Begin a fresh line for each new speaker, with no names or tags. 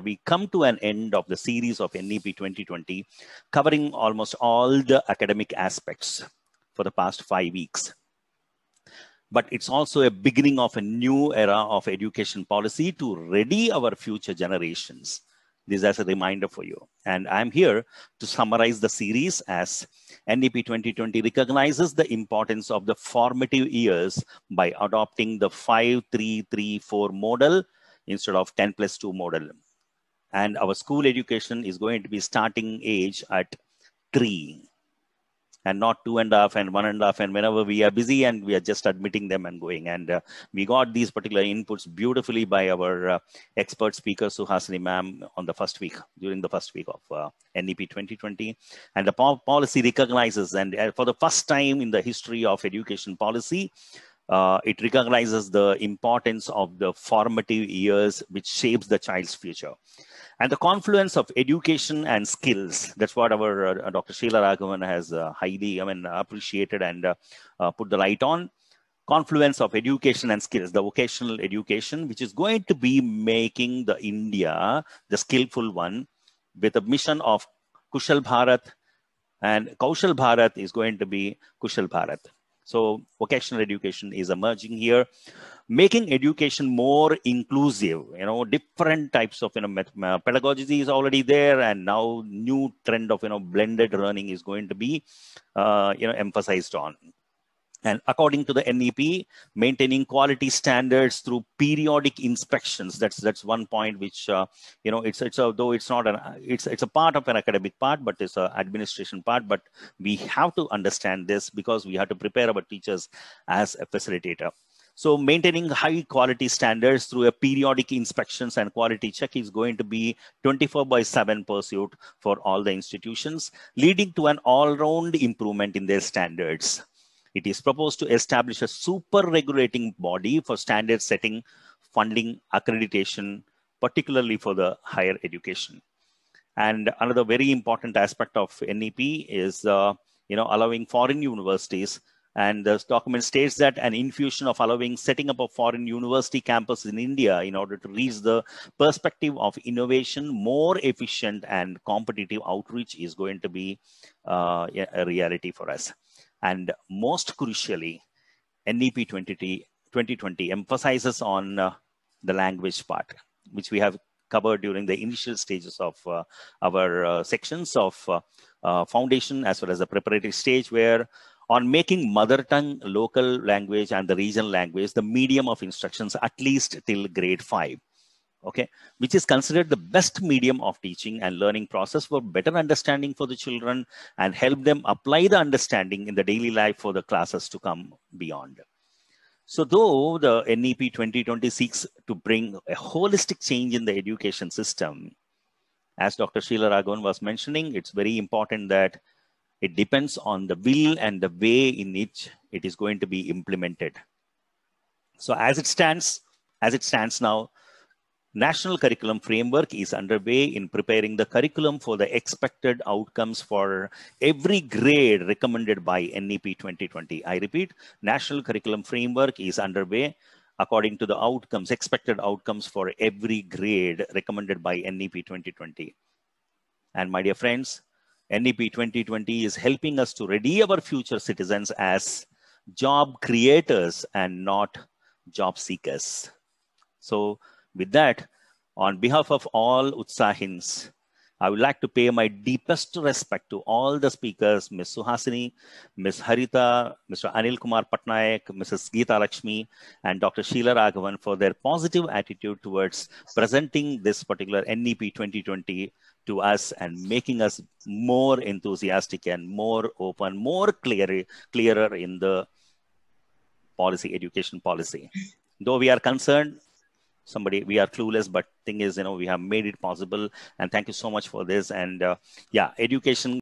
we come to an end of the series of NEP 2020, covering almost all the academic aspects for the past 5 weeks. But it's also a beginning of a new era of education policy to ready our future generations. This is a reminder for you. And I'm here to summarize the series as NEP 2020 recognizes the importance of the formative years by adopting the 5-3-3-4 model instead of 10+2 model. And our school education is going to be starting age at 3 and not 2.5 and 1.5, and whenever we are busy and we are just admitting them and going. And we got these particular inputs beautifully by our expert speaker, Suhasini ma'am, on the first week, during the first week of NEP 2020. And the policy recognizes, and for the first time in the history of education policy, it recognizes the importance of the formative years which shapes the child's future. And the confluence of education and skills, that's what our Dr. Sheila Raghavan has highly appreciated and put the light on. Confluence of education and skills, the vocational education, which is going to be making the India the skillful one with a mission of Kushal Bharat, and Kaushal Bharat is going to be Kushal Bharat. So vocational education is emerging here, making education more inclusive. Different types of pedagogy is already there, and now new trend of blended learning is going to be emphasized on. And according to the NEP, maintaining quality standards through periodic inspections. That's one point which it's a part of an academic part, but it's an administration part. But we have to understand this because we have to prepare our teachers as a facilitator. So maintaining high quality standards through a periodic inspections and quality check is going to be 24/7 pursuit for all the institutions, leading to an all-round improvement in their standards. It is proposed to establish a super regulating body for standard setting, funding, accreditation, particularly for the higher education. And another very important aspect of NEP is allowing foreign universities. And this document states that an infusion of allowing setting up a foreign university campus in India in order to reach the perspective of innovation, more efficient and competitive outreach is going to be a reality for us. And most crucially, NEP 2020 emphasizes on the language part, which we have covered during the initial stages of our sections of foundation as well as the preparatory stage, where on making mother tongue, local language and the regional language the medium of instructions at least till grade 5. Okay, which is considered the best medium of teaching and learning process for better understanding for the children and help them apply the understanding in the daily life for the classes to come beyond. So though the NEP 2020 seeks to bring a holistic change in the education system, as Dr. Sheila Raghavan was mentioning, it's very important that it depends on the will and the way in which it is going to be implemented. So as it stands now, National Curriculum Framework is underway in preparing the curriculum for the expected outcomes for every grade recommended by NEP 2020. I repeat, National Curriculum Framework is underway according to the expected outcomes for every grade recommended by NEP 2020. And my dear friends, NEP 2020 is helping us to ready our future citizens as job creators and not job seekers. So with that, on behalf of all Utsahins, I would like to pay my deepest respect to all the speakers, Ms. Suhasini, Ms. Harita, Mr. Anil Kumar Patnaik, Mrs. Geeta Lakshmi, and Dr. Sheila Raghavan for their positive attitude towards presenting this particular NEP 2020 to us and making us more enthusiastic and more open, more clearer in the education policy. Though we are concerned, we are clueless, but thing is, we have made it possible, and thank you so much for this. And education